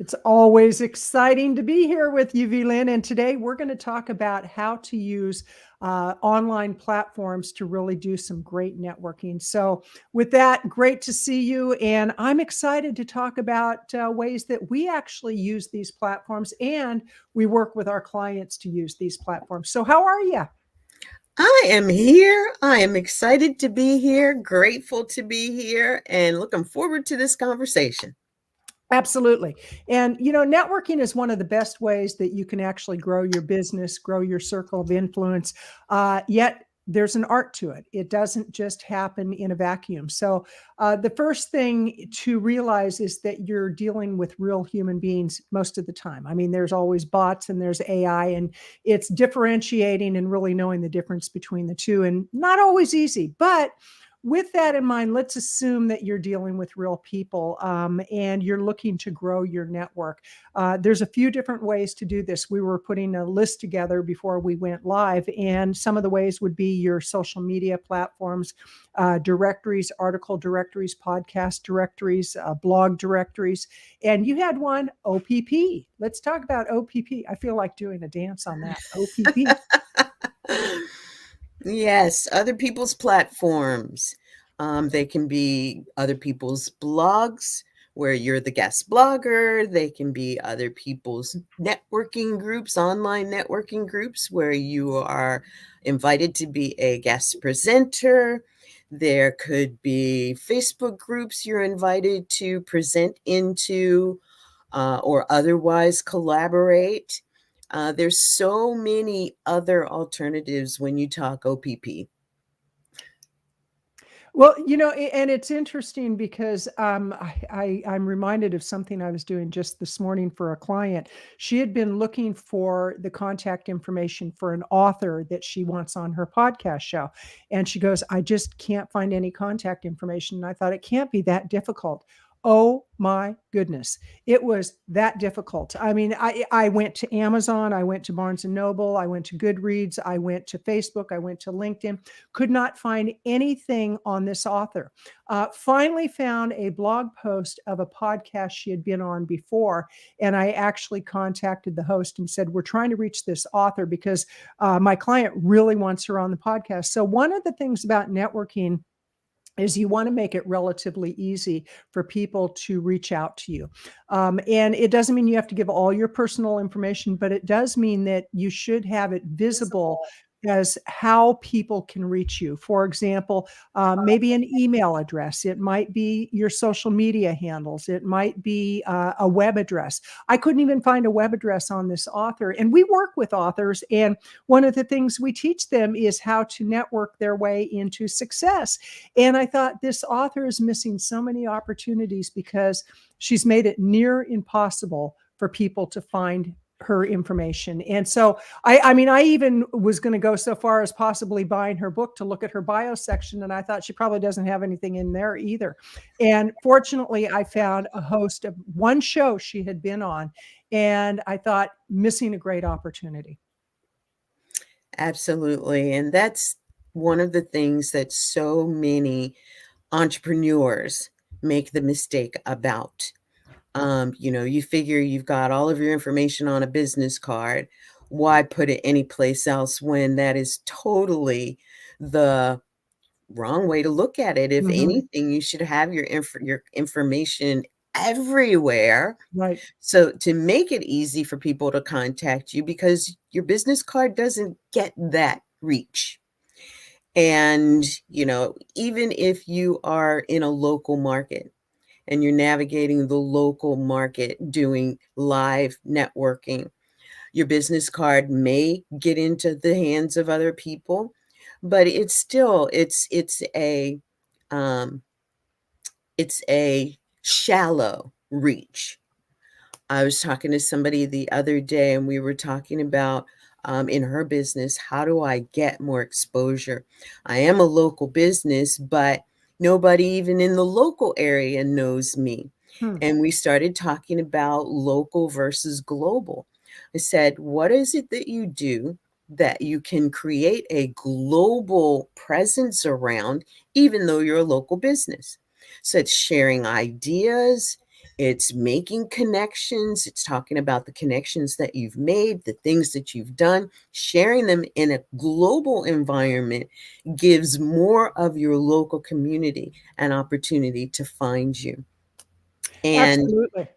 It's always exciting to be here with you, VLynn. And today we're going to talk about how to use online platforms to really do some great networking. So, with that, great to see you. And I'm excited to talk about ways that we actually use these platforms and we work with our clients to use these platforms. So, how are you? I am here. I am excited to be here, grateful to be here, and looking forward to this conversation. Absolutely. And, networking is one of the best ways that you can actually grow your business, grow your circle of influence. Yet there's an art to it. It doesn't just happen in a vacuum. So, the first thing to realize is that you're dealing with real human beings most of the time. I mean, there's always bots and there's AI, and it's differentiating and really knowing the difference between the two, and not always easy. But with that in mind, let's assume that you're dealing with real people and you're looking to grow your network. There's a few different ways to do this. We were putting a list together before we went live, and some of the ways would be your social media platforms, directories, article directories, podcast directories, blog directories. And you had one, OPP. Let's talk about OPP. I feel like doing a dance on that. OPP. Yes, other people's platforms. They can be other people's blogs where you're the guest blogger. They can be other people's networking groups, online networking groups where you are invited to be a guest presenter. There could be Facebook groups you're invited to present into or otherwise collaborate. There's so many other alternatives when you talk OPP. Well, and it's interesting because I'm reminded of something I was doing just this morning for a client. She had been looking for the contact information for an author that she wants on her podcast show. And she goes, I just can't find any contact information. And I thought it can't be that difficult. Oh my goodness. It was that difficult. I mean, I went to Amazon, I went to Barnes and Noble, I went to Goodreads, I went to Facebook, I went to LinkedIn, could not find anything on this author. Finally found a blog post of a podcast she had been on before. And I actually contacted the host and said, we're trying to reach this author because my client really wants her on the podcast. So one of the things about networking is you want to make it relatively easy for people to reach out to you. And it doesn't mean you have to give all your personal information, but it does mean that you should have it visible as how people can reach you. For example, maybe an email address. It might be your social media handles. It might be a web address. I couldn't even find a web address on this author. And we work with authors, and one of the things we teach them is how to network their way into success. And I thought this author is missing so many opportunities because she's made it near impossible for people to find her information. And so I mean, I even was going to go so far as possibly buying her book to look at her bio section. And I thought she probably doesn't have anything in there either. And fortunately, I found a host of one show she had been on. And I thought, missing a great opportunity. Absolutely. And that's one of the things that so many entrepreneurs make the mistake about. You figure you've got all of your information on a business card. Why put it anyplace else when that is totally the wrong way to look at it? If Mm-hmm. anything, you should have your information everywhere. Right. So to make it easy for people to contact you, because your business card doesn't get that reach. And, even if you are in a local market and you're navigating the local market doing live networking, your business card may get into the hands of other people, but it's still um it's a shallow reach. I was talking to somebody the other day, and we were talking about in her business, how do I get more exposure? I am a local business, but nobody even in the local area knows me. Hmm. And we started talking about local versus global. I said, what is it that you do that you can create a global presence around, even though you're a local business? So it's sharing ideas, It's making connections. It's talking about the connections that you've made, the things that you've done. Sharing them in a global environment gives more of your local community an opportunity to find you. And Absolutely.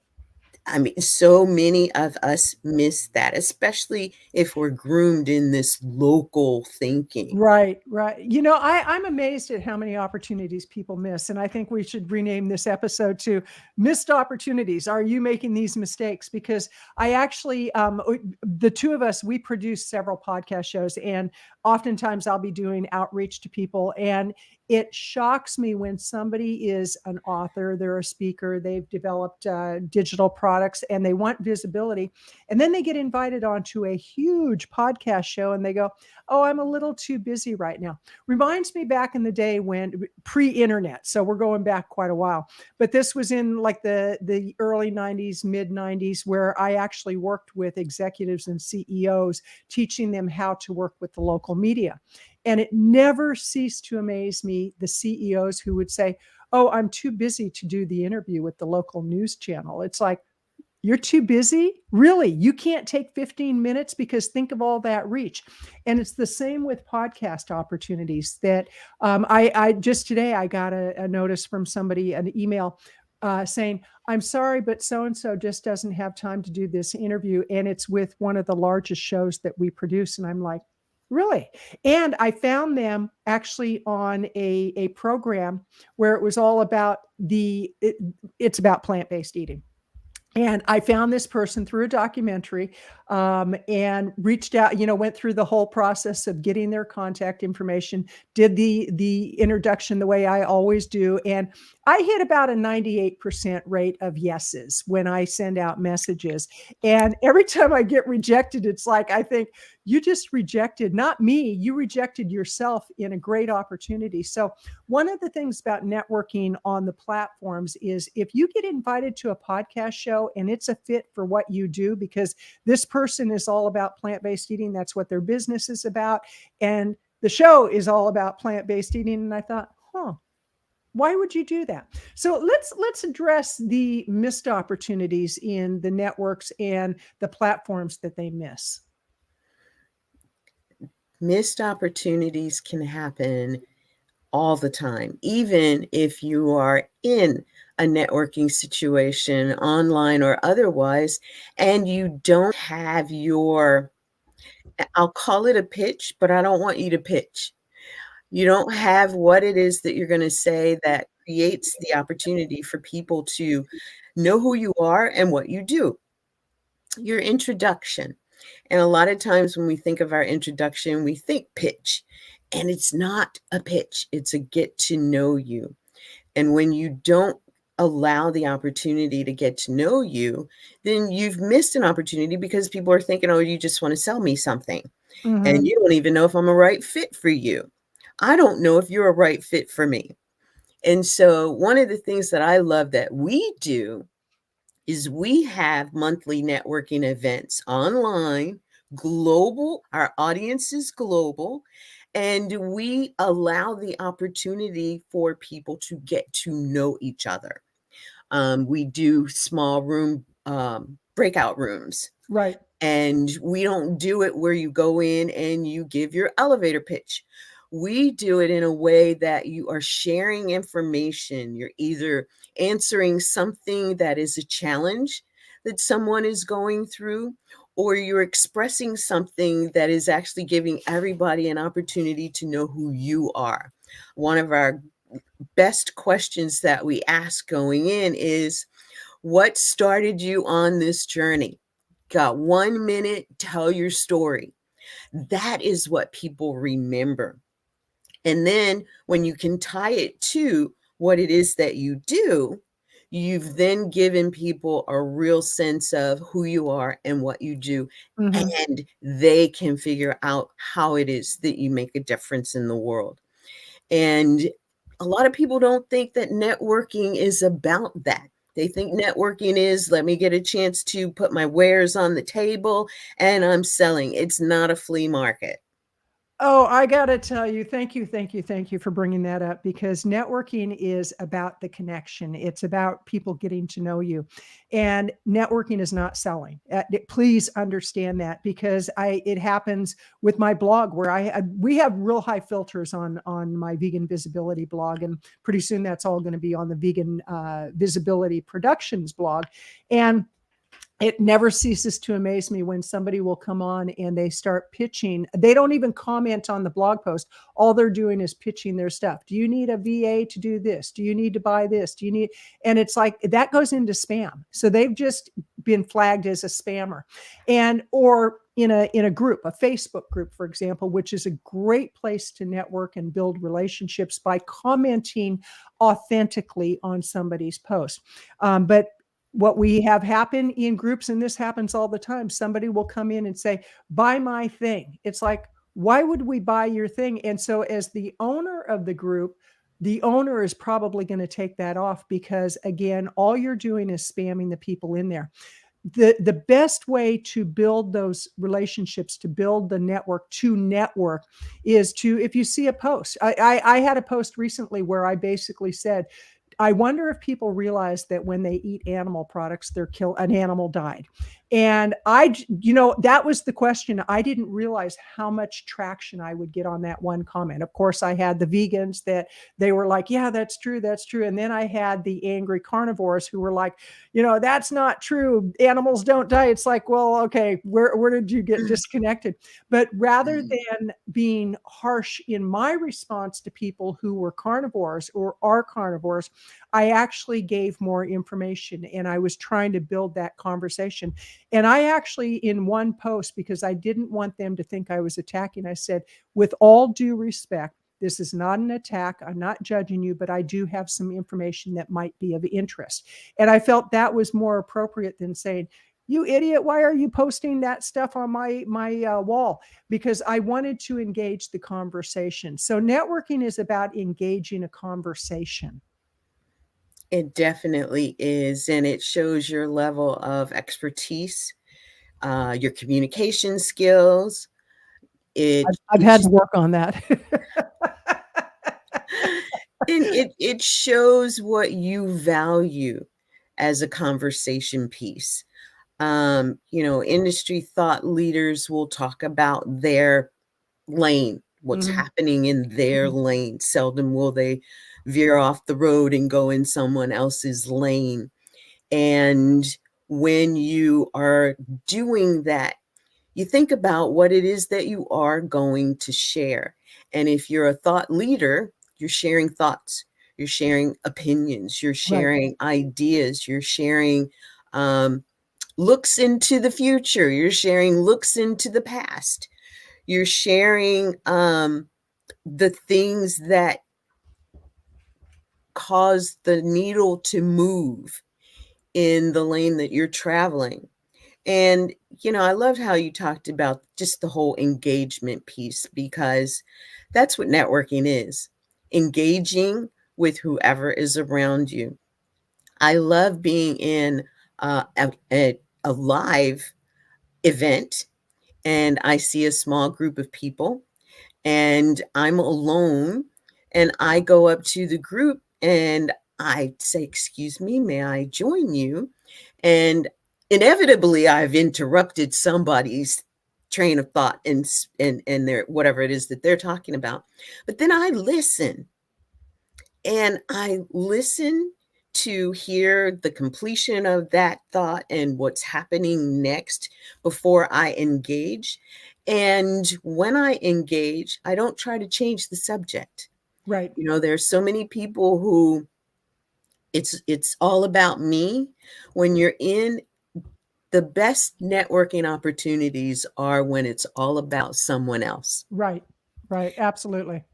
I mean, so many of us miss that, especially if we're groomed in this local thinking. Right, right. I'm amazed at how many opportunities people miss. And I think we should rename this episode to Missed Opportunities. Are you making these mistakes? Because I actually, the two of us, we produce several podcast shows, and oftentimes I'll be doing outreach to people. And it shocks me when somebody is an author, they're a speaker, they've developed digital products, and they want visibility. And then they get invited onto a huge podcast show and they go, oh, I'm a little too busy right now. Reminds me back in the day when pre-internet. So we're going back quite a while, but this was in like the early 90s, mid 90s, where I actually worked with executives and CEOs, teaching them how to work with the local media. And it never ceased to amaze me, the CEOs who would say, oh, I'm too busy to do the interview with the local news channel. It's like, you're too busy? Really? You can't take 15 minutes? Because think of all that reach. And it's the same with podcast opportunities that I just today, I got a notice from somebody, an email saying, I'm sorry, but so-and-so just doesn't have time to do this interview. And it's with one of the largest shows that we produce. And I'm like, really? And I found them actually on a program where it was all about it's about plant-based eating. And I found this person through a documentary and reached out, went through the whole process of getting their contact information, did the introduction the way I always do. And I hit about a 98% rate of yeses when I send out messages. And every time I get rejected, it's like, I think you just rejected, not me, you rejected yourself in a great opportunity. So one of the things about networking on the platforms is if you get invited to a podcast show and it's a fit for what you do, because this person is all about plant-based eating, that's what their business is about, and the show is all about plant-based eating. And I thought, why would you do that? So let's address the missed opportunities in the networks and the platforms that they miss. Missed opportunities can happen all the time, even if you are in a networking situation, online or otherwise, and you don't have I'll call it a pitch, but I don't want you to pitch. You don't have what it is that you're going to say that creates the opportunity for people to know who you are and what you do. Your introduction. And a lot of times when we think of our introduction, we think pitch, and it's not a pitch. It's a get to know you. And when you don't allow the opportunity to get to know you, then you've missed an opportunity because people are thinking, oh, you just want to sell me something. Mm-hmm. And you don't even know if I'm a right fit for you. I don't know if you're a right fit for me. And so one of the things that I love that we do is we have monthly networking events online, global. Our audience is global, and we allow the opportunity for people to get to know each other. We do small room breakout rooms. Right. And we don't do it where you go in and you give your elevator pitch. We do it in a way that you are sharing information. You're either answering something that is a challenge that someone is going through, or you're expressing something that is actually giving everybody an opportunity to know who you are. One of our best questions that we ask going in is, what started you on this journey? Got 1 minute, tell your story. That is what people remember. And then when you can tie it to what it is that you do, you've then given people a real sense of who you are and what you do. Mm-hmm. And they can figure out how it is that you make a difference in the world. And a lot of people don't think that networking is about that. They think networking is, let me get a chance to put my wares on the table and I'm selling. It's not a flea market. Oh, I got to tell you, thank you, thank you, thank you for bringing that up, because networking is about the connection. It's about people getting to know you. And networking is not selling. Please understand that, because it happens with my blog where we have real high filters on my vegan visibility blog, and pretty soon that's all going to be on the vegan visibility productions blog. And it never ceases to amaze me when somebody will come on and they start pitching. They don't even comment on the blog post. All they're doing is pitching their stuff. Do you need a VA to do this? Do you need to buy this? Do you need? And it's like that goes into spam. So they've just been flagged as a spammer. And or in a group, a Facebook group, for example, which is a great place to network and build relationships by commenting authentically on somebody's post. But what we have happen in groups, and this happens all the time, somebody will come in and say, buy my thing. It's like, why would we buy your thing? And so as the owner of the group, the owner is probably going to take that off, because again, all you're doing is spamming the people in there. The best way to build those relationships, to build the network, is to, if you see a post, I had a post recently where I basically said, I wonder if people realize that when they eat animal products, an animal died. And that was the question. I didn't realize how much traction I would get on that one comment. Of course, I had the vegans that they were like, yeah, that's true. That's true. And then I had the angry carnivores who were like, that's not true. Animals don't die. It's like, well, okay, where did you get disconnected? But rather than being harsh in my response to people who were carnivores or are carnivores, I actually gave more information, and I was trying to build that conversation. And I actually, in one post, because I didn't want them to think I was attacking, I said, with all due respect, this is not an attack. I'm not judging you, but I do have some information that might be of interest. And I felt that was more appropriate than saying, you idiot, why are you posting that stuff on my wall? Because I wanted to engage the conversation. So networking is about engaging a conversation. It definitely is, and it shows your level of expertise, your communication skills. I've had to work on that. And it shows what you value as a conversation piece. Industry thought leaders will talk about their lane, what's happening in their lane. Seldom will they veer off the road and go in someone else's lane. And when you are doing that, you think about what it is that you are going to share. And if you're a thought leader, you're sharing thoughts, you're sharing opinions, you're sharing ideas, you're sharing looks into the future, you're sharing looks into the past, you're sharing the things that cause the needle to move in the lane that you're traveling. And, I loved how you talked about just the whole engagement piece, because that's what networking is, engaging with whoever is around you. I love being in a live event and I see a small group of people and I'm alone and I go up to the group and I say, excuse me, may I join you? And inevitably I've interrupted somebody's train of thought and their whatever it is that they're talking about. But then I listen to hear the completion of that thought and what's happening next before I engage. And when I engage, I don't try to change the subject. Right. There's so many people who it's all about me. When you're in, the best networking opportunities are when it's all about someone else. Right. Absolutely.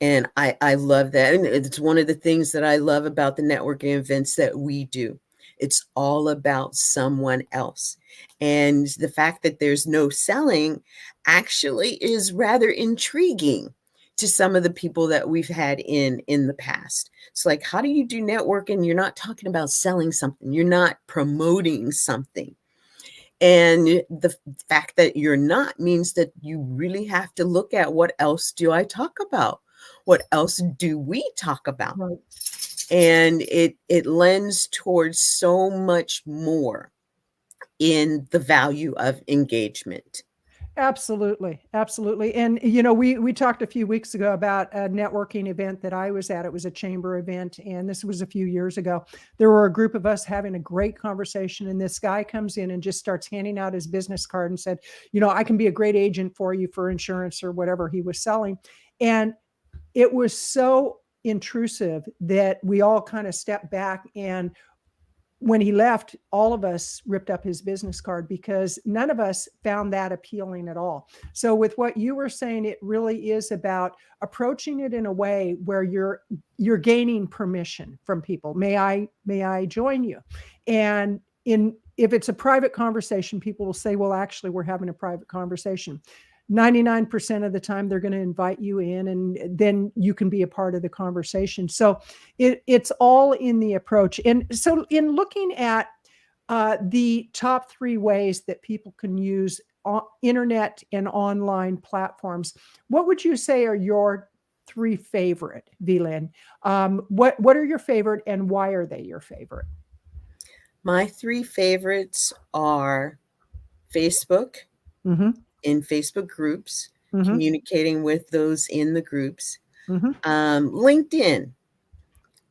And I love that. And it's one of the things that I love about the networking events that we do. It's all about someone else. And the fact that there's no selling actually is rather intriguing to some of the people that we've had in the past. It's like, how do you do networking? You're not talking about selling something. You're not promoting something. And the fact that you're not means that you really have to look at, what else do I talk about? What else do we talk about? Right. And it lends towards so much more in the value of engagement. Absolutely, absolutely. And we talked a few weeks ago about a networking event that I was at. It was a chamber event, and this was a few years ago. There were a group of us having a great conversation, and this guy comes in and just starts handing out his business card and said, I can be a great agent for you for insurance or whatever he was selling. And it was so intrusive that we all kind of stepped back, and when he left, all of us ripped up his business card because none of us found that appealing at all. So with what you were saying, it really is about approaching it in a way where you're gaining permission from people. May I join you? And if it's a private conversation, people will say, well, actually, we're having a private conversation. 99% of the time, they're going to invite you in, and then you can be a part of the conversation. So it's all in the approach. And so in looking at the top 3 ways that people can use internet and online platforms, what would you say are your 3 favorite, VLynn? What are your favorite, and why are they your favorite? My 3 favorites are Facebook, Mm-hmm. in Facebook groups, Mm-hmm. communicating with those in the groups. Mm-hmm. LinkedIn.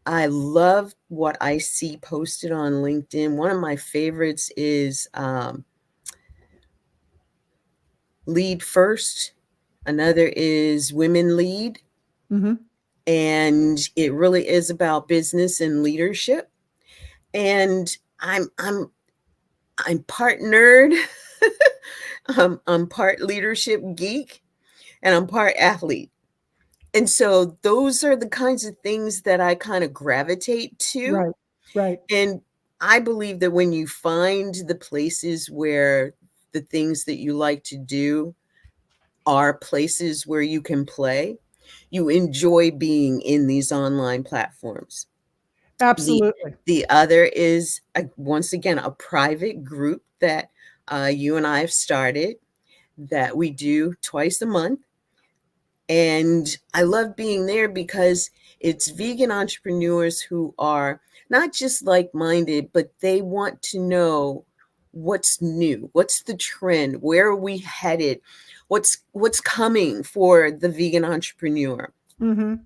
I love what I see posted on LinkedIn. One of my favorites is Lead First. Another is Women Lead. Mm-hmm. And it really is about business and leadership. And I'm part nerd. I'm part leadership geek, and I'm part athlete. And so those are the kinds of things that I kind of gravitate to. Right. Right. And I believe that when you find the places where the things that you like to do are places where you can play, you enjoy being in these online platforms. Absolutely. The other is, once again, a private group that you and I have started that we do twice a month. And I love being there because it's vegan entrepreneurs who are not just like-minded, but they want to know what's new, what's the trend, where are we headed, what's coming for the vegan entrepreneur. Mm-hmm.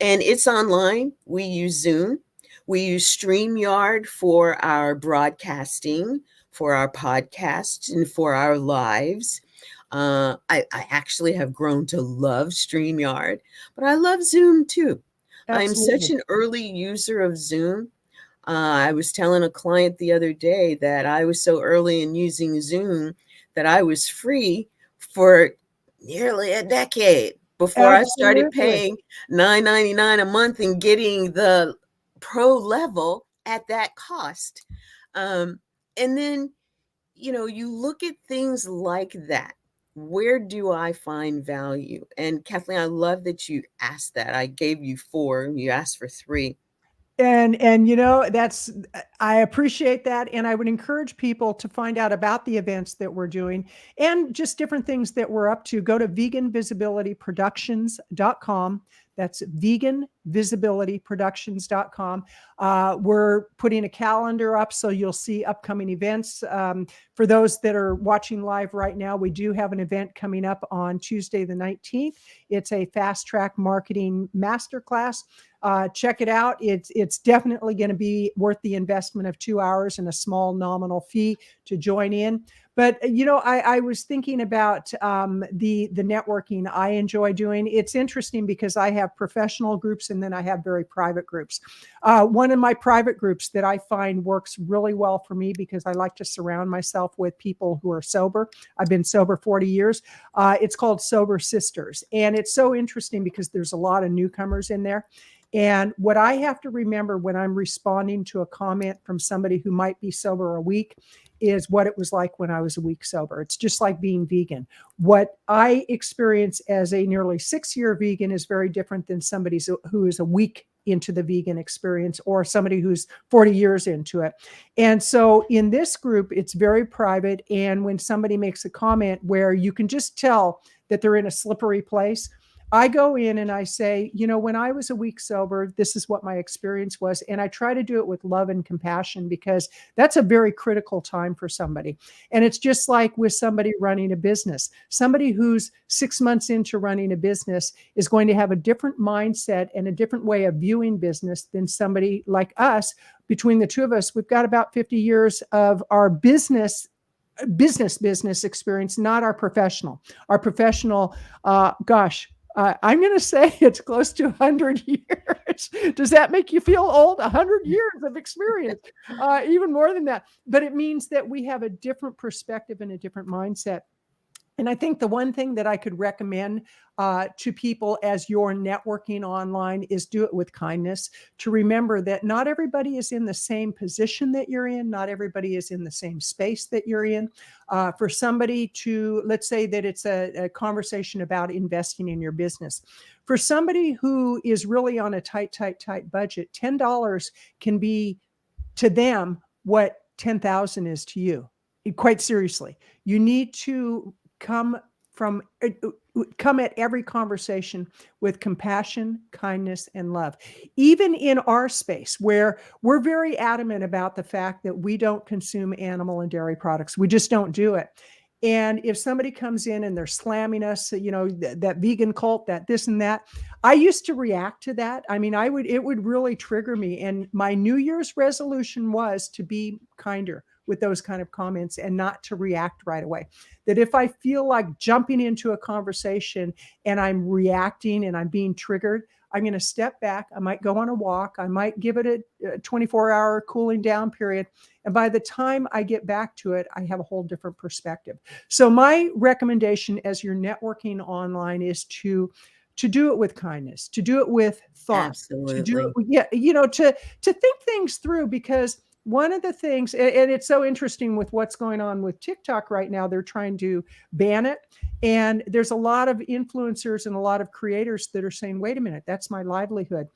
And it's online. We use Zoom. We use StreamYard for our broadcasting, for our podcasts, and for our lives. I actually have grown to love StreamYard, but I love Zoom too. I'm such Absolutely. an early user of Zoom. I was telling a client the other day that I was so early in using Zoom that I was free for nearly a decade before I started Absolutely. paying $9.99 a month and getting the pro level at that cost. And then, you look at things like that. Where do I find value? And Kathleen, I love that you asked that. I gave you 4, you asked for 3. And that's I appreciate that, and I would encourage people to find out about the events that we're doing and just different things that we're up to. Go to veganvisibilityproductions.com. That's veganvisibilityproductions.com. We're putting a calendar up so you'll see upcoming events. For those that are watching live right now, we do have an event coming up on Tuesday the 19th. It's a fast track marketing masterclass. Check it out. It's definitely going to be worth the investment of 2 hours and a small nominal fee to join in. But I was thinking about the networking I enjoy doing. It's interesting because I have professional groups and then I have very private groups. One of my private groups that I find works really well for me because I like to surround myself with people who are sober. I've been sober 40 years. It's called Sober Sisters, and it's so interesting because there's a lot of newcomers in there. And what I have to remember when I'm responding to a comment from somebody who might be sober a week is what it was like when I was a week sober. It's just like being vegan. What I experience as a nearly 6-year vegan is very different than somebody who is a week into the vegan experience, or somebody who's 40 years into it. And so in this group, it's very private. And when somebody makes a comment where you can just tell that they're in a slippery place, I go in and I say, when I was a week sober, this is what my experience was. And I try to do it with love and compassion, because that's a very critical time for somebody. And it's just like with somebody running a business. Somebody who's 6 months into running a business is going to have a different mindset and a different way of viewing business than somebody like us. Between the two of us, we've got about 50 years of our business experience, not our professional. Our professional, I'm going to say it's close to 100 years. Does that make you feel old? 100 years of experience, even more than that. But it means that we have a different perspective and a different mindset. And I think the one thing that I could recommend to people as you're networking online is do it with kindness. To remember that not everybody is in the same position that you're in. Not everybody is in the same space that you're in. For somebody to, let's say that it's a conversation about investing in your business. For somebody who is really on a tight budget, $10 can be to them what 10,000 is to you. Quite seriously, you need to come at every conversation with compassion, kindness, and love. Even in our space, where we're very adamant about the fact that we don't consume animal and dairy products. We just don't do it. And if somebody comes in and they're slamming us, that vegan cult, that this and that, I used to react to that. I mean, it would really trigger me. And my New Year's resolution was to be kinder with those kind of comments and not to react right away. That if I feel like jumping into a conversation and I'm reacting and I'm being triggered, I'm going to step back. I might go on a walk. I might give it a 24-hour cooling down period. And by the time I get back to it, I have a whole different perspective. So my recommendation as you're networking online is to do it with kindness, to do it with thought, Absolutely. to do it, to think things through, because one of the things, and it's so interesting with what's going on with TikTok right now, they're trying to ban it. And there's a lot of influencers and a lot of creators that are saying, wait a minute, that's my livelihood.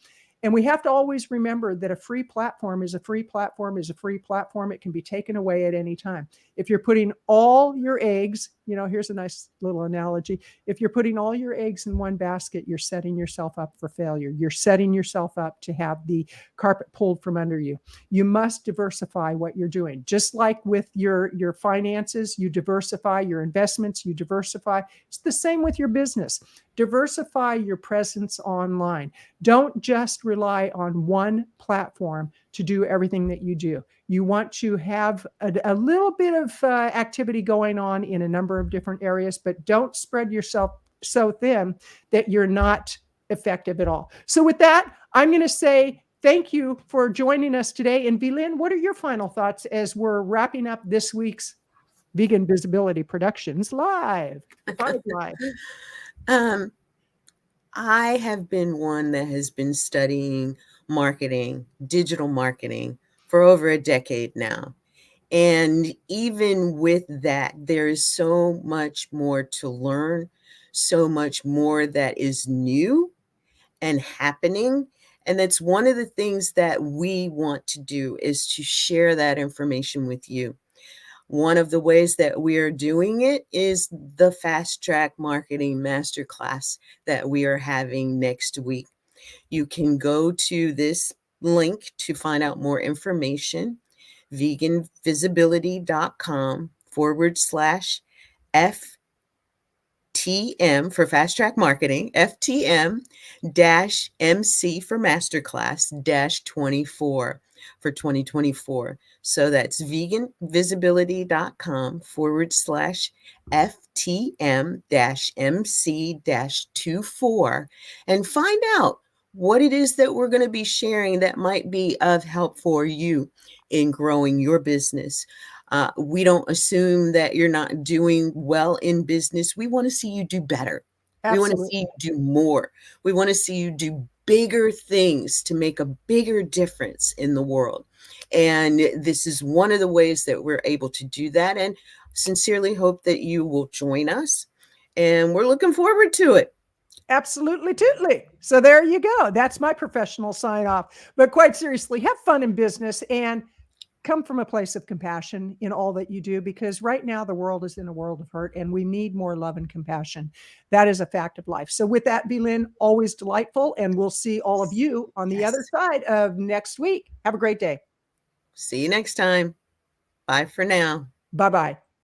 And we have to always remember that a free platform is a free platform is a free platform. It can be taken away at any time. If you're putting all your eggs, here's a nice little analogy. If you're putting all your eggs in one basket, you're setting yourself up for failure. You're setting yourself up to have the carpet pulled from under you. You must diversify what you're doing. Just like with your finances, you diversify your investments, you diversify. It's the same with your business. Diversify your presence online. Don't just rely on one platform to do everything that you do. You want to have a little bit of activity going on in a number of different areas, but don't spread yourself so thin that you're not effective at all. So with that, I'm going to say thank you for joining us today. And VLynn, what are your final thoughts as we're wrapping up this week's Vegan Visibility Productions live? I have been one that has been studying marketing, digital marketing, for over a decade now. And even with that, there is so much more to learn, so much more that is new and happening. And that's one of the things that we want to do, is to share that information with you. One of the ways that we are doing it is the Fast Track Marketing Masterclass that we are having next week. You can go to this link to find out more information, veganvisibility.com/FTM for Fast Track Marketing, FTM-MC for Masterclass -24 for 2024. So that's veganvisibility.com/FTM-MC-24, and find out what it is that we're going to be sharing that might be of help for you in growing your business. We don't assume that you're not doing well in business. We want to see you do better. Absolutely. We want to see you do more. We want to see you do bigger things to make a bigger difference in the world. And this is one of the ways that we're able to do that. And sincerely hope that you will join us. And we're looking forward to it. Absolutely tootly. So there you go. That's my professional sign off. But quite seriously, have fun in business and come from a place of compassion in all that you do, because right now the world is in a world of hurt and we need more love and compassion. That is a fact of life. So with that, VLynn, always delightful. And we'll see all of you on the other side of next week. Have a great day. See you next time. Bye for now. Bye-bye.